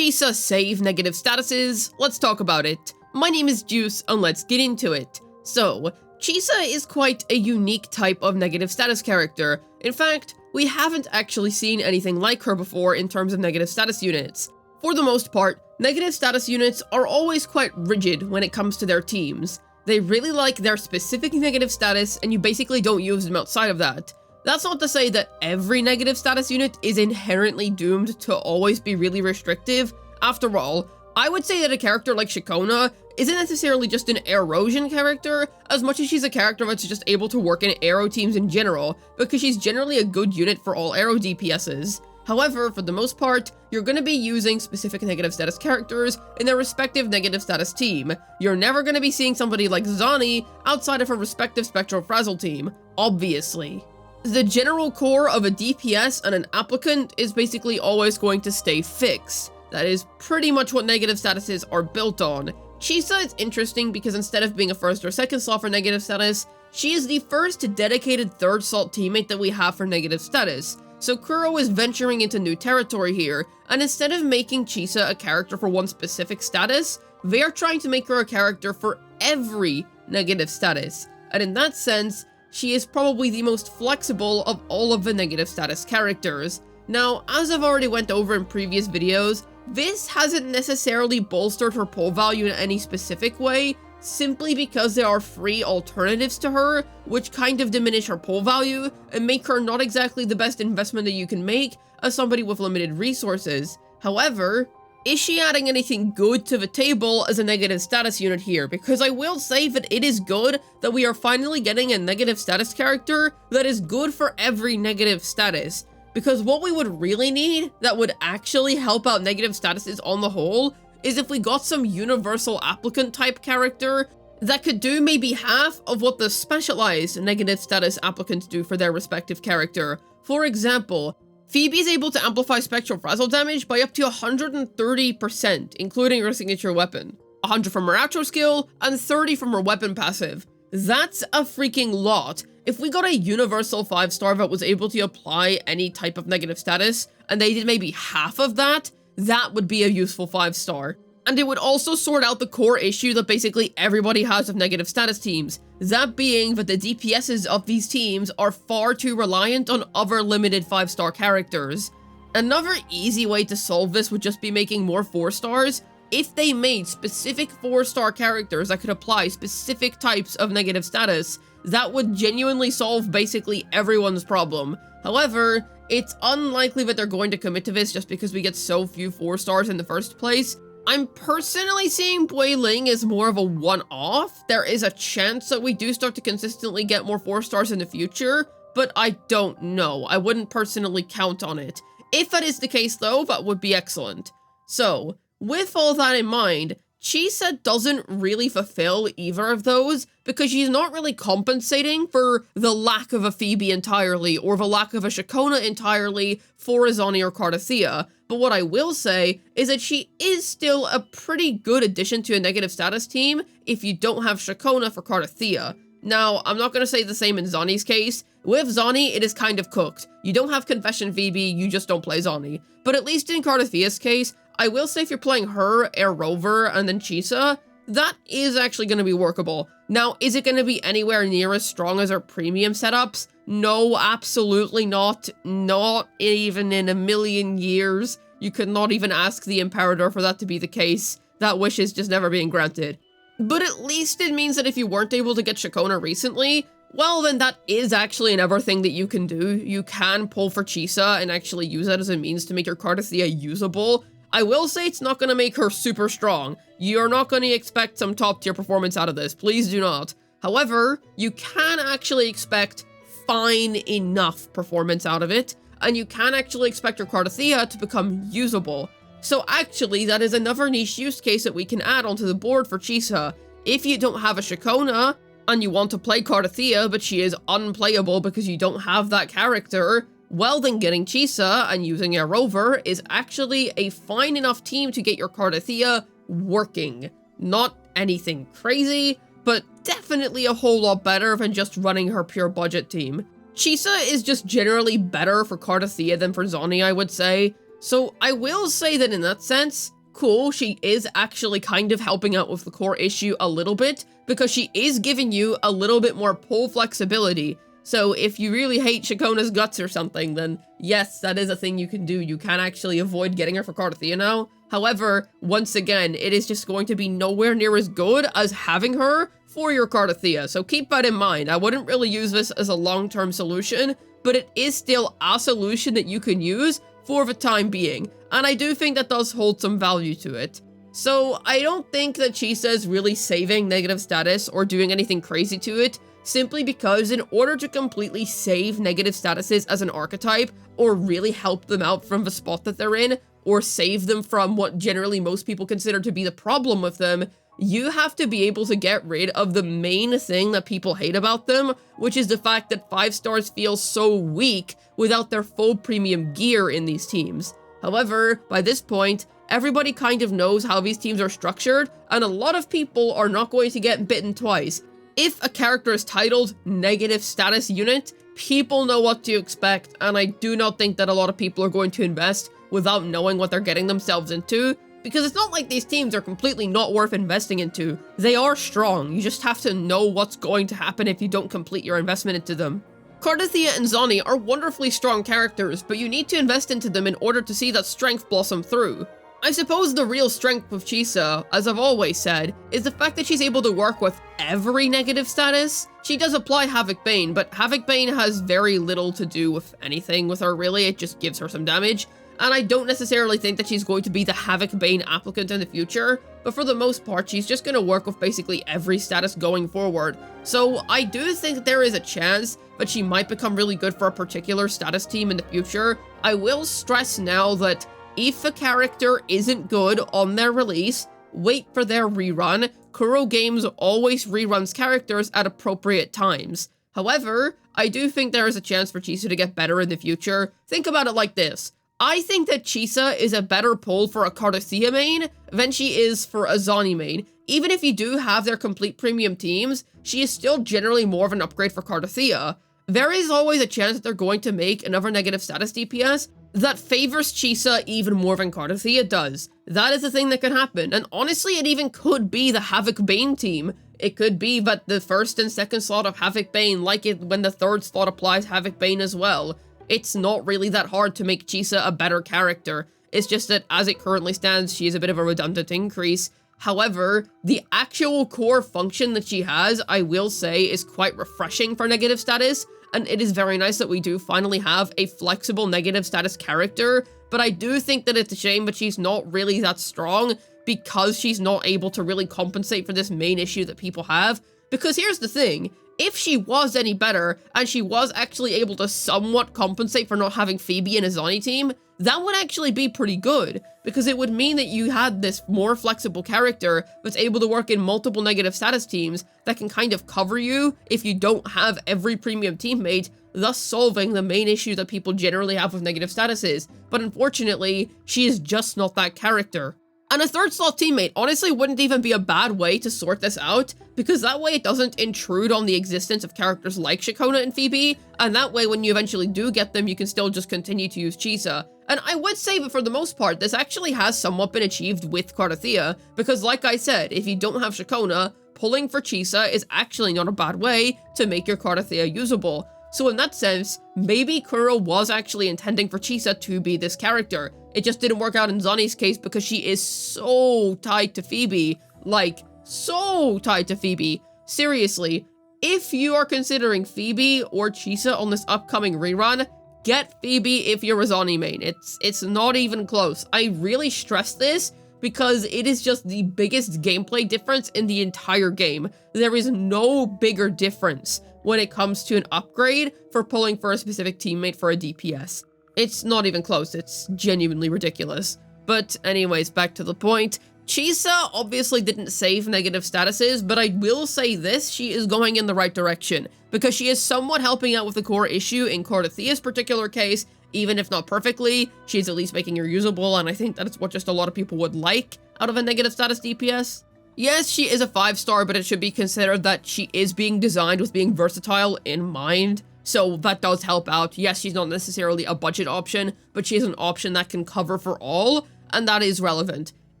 Chisa SAVE Negative Statuses? Let's talk about it. My name is Juice, and let's get into it. So, Chisa is quite a unique type of negative status character. In fact, we haven't actually seen anything like her before in terms of negative status units. For the most part, negative status units are always quite rigid when it comes to their teams. They really like their specific negative status, and you basically don't use them outside of that. That's not to say that every negative status unit is inherently doomed to always be really restrictive. After all, I would say that a character like Shikona isn't necessarily just an erosion character, as much as she's a character that's just able to work in aero teams in general, because she's generally a good unit for all aero DPSs. However, for the most part, you're going to be using specific negative status characters in their respective negative status team. You're never going to be seeing somebody like Zani outside of her respective Spectral Frazzle team, obviously. The general core of a DPS and an applicant is basically always going to stay fixed. That is pretty much what negative statuses are built on. Chisa is interesting because instead of being a first or second slot for negative status, she is the first dedicated third slot teammate that we have for negative status. So Kuro is venturing into new territory here, and instead of making Chisa a character for one specific status, they are trying to make her a character for every negative status. And in that sense, she is probably the most flexible of all of the negative status characters. Now, as I've already went over in previous videos, this hasn't necessarily bolstered her pull value in any specific way, simply because there are free alternatives to her, which kind of diminish her pull value and make her not exactly the best investment that you can make as somebody with limited resources. However, is she adding anything good to the table as a negative status unit here? Because I will say that it is good that we are finally getting a negative status character that is good for every negative status. Because what we would really need that would actually help out negative statuses on the whole is if we got some universal applicant type character that could do maybe half of what the specialized negative status applicants do for their respective character. For example, Phoebe is able to amplify Spectral Frazzle damage by up to 130%, including her signature weapon. 100 from her outro skill, and 30 from her weapon passive. That's a freaking lot. If we got a universal 5-star that was able to apply any type of negative status, and they did maybe half of that, that would be a useful 5-star. And it would also sort out the core issue that basically everybody has with negative status teams. That being that the DPSs of these teams are far too reliant on other limited 5-star characters. Another easy way to solve this would just be making more 4-stars. If they made specific 4-star characters that could apply specific types of negative status, that would genuinely solve basically everyone's problem. However, it's unlikely that they're going to commit to this just because we get so few 4-stars in the first place. I'm personally seeing Builing as more of a one-off. There is a chance that we do start to consistently get more 4-stars in the future, but I don't know. I wouldn't personally count on it. If that is the case though, that would be excellent. So, with all that in mind, Chisa doesn't really fulfill either of those because she's not really compensating for the lack of a Phoebe entirely or the lack of a Shikona entirely for a Zani or Cardathea. But what I will say is that she is still a pretty good addition to a negative status team if you don't have Shikona for Cardathea. Now, I'm not going to say the same in Zani's case. With Zani, it is kind of cooked. You don't have Confession Phoebe, you just don't play Zani. But at least in Cardathea's case, I will say if you're playing her, Air Rover, and then Chisa, that is actually going to be workable. Now, is it going to be anywhere near as strong as our premium setups? No, absolutely not. Not even in a million years. You could not even ask the Imperator for that to be the case. That wish is just never being granted. But at least it means that if you weren't able to get Shikona recently, well then that is actually another thing that you can do. You can pull for Chisa and actually use that as a means to make your Cardathea usable. I will say it's not going to make her super strong. You're not going to expect some top tier performance out of this, please do not. However, you can actually expect fine enough performance out of it, and you can actually expect your Cardathea to become usable. So actually, that is another niche use case that we can add onto the board for Chisa. If you don't have a Shikona, and you want to play Cardathea, but she is unplayable because you don't have that character, well then getting Chisa and using a Rover is actually a fine enough team to get your Cardathea working. Not anything crazy, but definitely a whole lot better than just running her pure budget team. Chisa is just generally better for Cardathea than for Zani, I would say. So I will say that in that sense, cool, she is actually kind of helping out with the core issue a little bit, because she is giving you a little bit more pull flexibility. So if you really hate Shakona's guts or something, then yes, that is a thing you can do. You can actually avoid getting her for Cardathia now. However, once again, it is just going to be nowhere near as good as having her for your Cardathia, so keep that in mind. I wouldn't really use this as a long-term solution, but it is still a solution that you can use for the time being, and I do think that does hold some value to it. So I don't think that Chisa is really saving negative status or doing anything crazy to it, simply because in order to completely save negative statuses as an archetype, or really help them out from the spot that they're in, or save them from what generally most people consider to be the problem with them, you have to be able to get rid of the main thing that people hate about them, which is the fact that 5 stars feel so weak without their full premium gear in these teams. However, by this point, everybody kind of knows how these teams are structured, and a lot of people are not going to get bitten twice. If a character is titled Negative Status Unit, people know what to expect, and I do not think that a lot of people are going to invest without knowing what they're getting themselves into, because it's not like these teams are completely not worth investing into. They are strong, you just have to know what's going to happen if you don't complete your investment into them. Cardathia and Zani are wonderfully strong characters, but you need to invest into them in order to see that strength blossom through. I suppose the real strength of Chisa, as I've always said, is the fact that she's able to work with every negative status. She does apply Havoc Bane, but Havoc Bane has very little to do with anything with her really, it just gives her some damage. And I don't necessarily think that she's going to be the Havoc Bane applicant in the future, but for the most part, she's just going to work with basically every status going forward. So I do think that there is a chance that she might become really good for a particular status team in the future. I will stress now that if a character isn't good on their release, wait for their rerun. Kuro Games always reruns characters at appropriate times. However, I do think there is a chance for Chisa to get better in the future. Think about it like this. I think that Chisa is a better pull for a Cardathia main than she is for a Zani main. Even if you do have their complete premium teams, she is still generally more of an upgrade for Cardathia. There is always a chance that they're going to make another negative status DPS that favors Chisa even more than Cardathia does. That is the thing that can happen, and honestly, it even could be the Havoc Bane team. It could be that the first and second slot of Havoc Bane, like it when the third slot applies Havoc Bane as well. It's not really that hard to make Chisa a better character. It's just that as it currently stands, she is a bit of a redundant increase. However, the actual core function that she has, I will say, is quite refreshing for negative status, and it is very nice that we do finally have a flexible negative status character, but I do think that it's a shame that she's not really that strong because she's not able to really compensate for this main issue that people have. Because here's the thing, if she was any better, and she was actually able to somewhat compensate for not having Phoebe in a Zani team, that would actually be pretty good, because it would mean that you had this more flexible character that's able to work in multiple negative status teams that can kind of cover you if you don't have every premium teammate, thus solving the main issue that people generally have with negative statuses. But unfortunately, she is just not that character. And a third slot teammate honestly wouldn't even be a bad way to sort this out, because that way it doesn't intrude on the existence of characters like Shakona and Phoebe, and that way when you eventually do get them, you can still just continue to use Chisa. And I would say that for the most part, this actually has somewhat been achieved with Cardathia, because like I said, if you don't have Shakona, pulling for Chisa is actually not a bad way to make your Cardathia usable. So in that sense, maybe Kuro was actually intending for Chisa to be this character. It just didn't work out in Zani's case because she is so tied to Phoebe. Like, so tied to Phoebe. Seriously, if you are considering Phoebe or Chisa on this upcoming rerun, get Phoebe if you're a Zani main. It's not even close. I really stress this because it is just the biggest gameplay difference in the entire game. There is no bigger difference when it comes to an upgrade for pulling for a specific teammate for a DPS. It's not even close, it's genuinely ridiculous. But anyways, back to the point. Chisa obviously didn't save negative statuses, but I will say this, she is going in the right direction, because she is somewhat helping out with the core issue in Cardathia's particular case. Even if not perfectly, she's at least making her usable, and I think that is what just a lot of people would like out of a negative status DPS. Yes, she is a 5-star, but it should be considered that she is being designed with being versatile in mind. So that does help out. Yes, she's not necessarily a budget option, but she is an option that can cover for all, and that is relevant.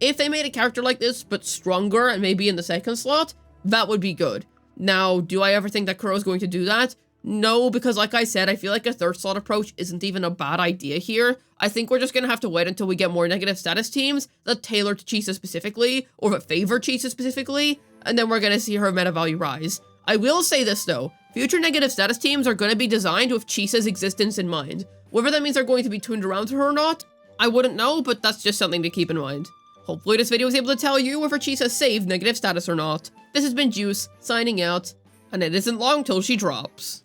If they made a character like this, but stronger and maybe in the second slot, that would be good. Now, do I ever think that Kuro's going to do that? No, because like I said, I feel like a third slot approach isn't even a bad idea here. I think we're just gonna have to wait until we get more negative status teams that tailor to Chisa specifically, or that favor Chisa specifically, and then we're gonna see her meta value rise. I will say this though, future negative status teams are gonna be designed with Chisa's existence in mind. Whether that means they're going to be tuned around to her or not, I wouldn't know, but that's just something to keep in mind. Hopefully this video was able to tell you whether Chisa saved negative status or not. This has been Juice, signing out, and it isn't long till she drops.